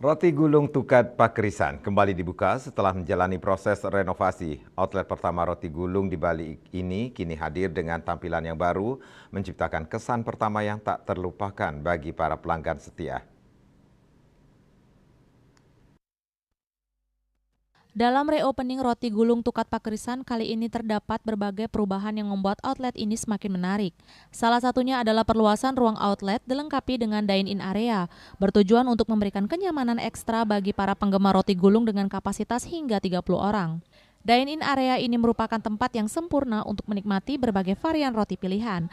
Roti gulung Tukat Pakrisan kembali dibuka setelah menjalani proses renovasi. Outlet pertama roti gulung di Bali ini kini hadir dengan tampilan yang baru, menciptakan kesan pertama yang tak terlupakan bagi para pelanggan setia. Dalam reopening roti gulung Tukat Pakrisan kali ini terdapat berbagai perubahan yang membuat outlet ini semakin menarik. Salah satunya adalah perluasan ruang outlet dilengkapi dengan dine-in area, bertujuan untuk memberikan kenyamanan ekstra bagi para penggemar roti gulung dengan kapasitas hingga 30 orang. Dine-in area ini merupakan tempat yang sempurna untuk menikmati berbagai varian roti pilihan.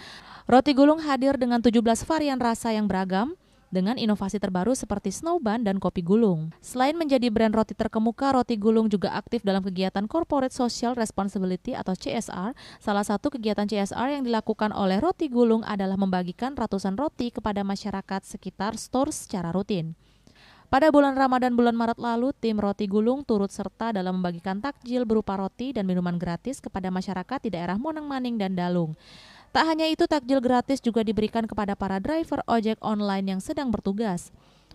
Roti gulung hadir dengan 17 varian rasa yang beragam, dengan inovasi terbaru seperti snowbun dan kopi gulung. Selain menjadi brand roti terkemuka, roti gulung juga aktif dalam kegiatan Corporate Social Responsibility atau CSR. Salah satu kegiatan CSR yang dilakukan oleh roti gulung adalah membagikan ratusan roti kepada masyarakat sekitar store secara rutin. Pada bulan Ramadan bulan Maret lalu, tim roti gulung turut serta dalam membagikan takjil berupa roti dan minuman gratis kepada masyarakat di daerah Monang Maning dan Dalung. Tak hanya itu, takjil gratis juga diberikan kepada para driver ojek online yang sedang bertugas.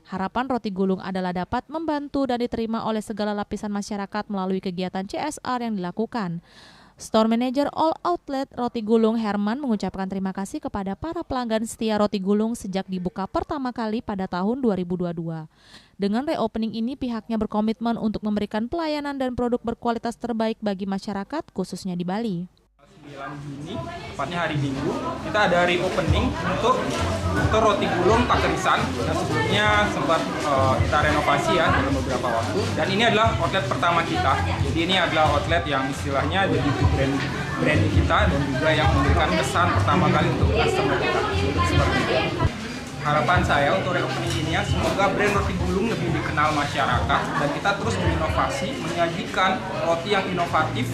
Harapan roti gulung adalah dapat membantu dan diterima oleh segala lapisan masyarakat melalui kegiatan CSR yang dilakukan. Store Manager All Outlet Roti Gulung Herman mengucapkan terima kasih kepada para pelanggan setia roti gulung sejak dibuka pertama kali pada tahun 2022. Dengan reopening ini, pihaknya berkomitmen untuk memberikan pelayanan dan produk berkualitas terbaik bagi masyarakat, khususnya di Bali. 9 Juni, tepatnya hari Minggu, kita ada reopening untuk roti gulung Pakrisan yang sebelumnya sempat kita renovasi ya dalam beberapa waktu. Dan ini adalah outlet pertama kita. Jadi ini adalah outlet yang istilahnya jadi brand kita dan juga yang memberikan kesan pertama kali untuk customer kita. Seperti itu. Harapan saya untuk reopening ini ya, semoga brand roti gulung lebih dikenal masyarakat dan kita terus berinovasi, menyajikan roti yang inovatif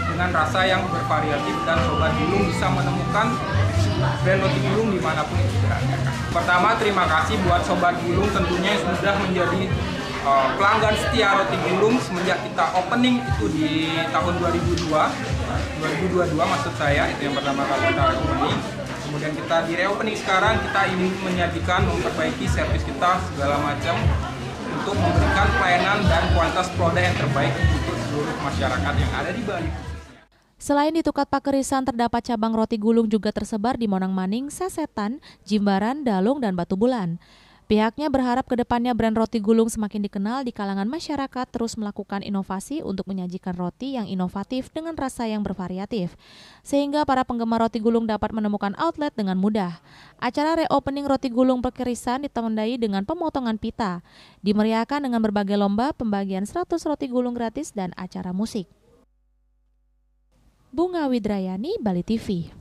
dengan rasa yang bervariatif dan sobat gulung bisa menemukan brand roti gulung dimanapun itu berada. Pertama, terima kasih buat sobat gulung tentunya yang sudah menjadi pelanggan setia roti gulung semenjak kita opening itu di tahun 2022 maksud saya, itu yang pertama kali kita reopening. Kemudian kita di reopening sekarang kita ingin menyajikan, memperbaiki servis kita segala macam untuk memberikan pelayanan dan kualitas produk yang terbaik untuk seluruh masyarakat yang ada di Bali. Selain di Tukat Pakrisan, terdapat cabang roti gulung juga tersebar di Monang Maning, Sasetan, Jimbaran, Dalung, dan Batu Bulan. Pihaknya berharap kedepannya brand roti gulung semakin dikenal di kalangan masyarakat, terus melakukan inovasi untuk menyajikan roti yang inovatif dengan rasa yang bervariatif, sehingga para penggemar roti gulung dapat menemukan outlet dengan mudah. Acara reopening roti gulung Pakrisan ditandai dengan pemotongan pita, dimeriahkan dengan berbagai lomba, pembagian 100 roti gulung gratis, dan acara musik. Bunga Widrayani, Bali TV.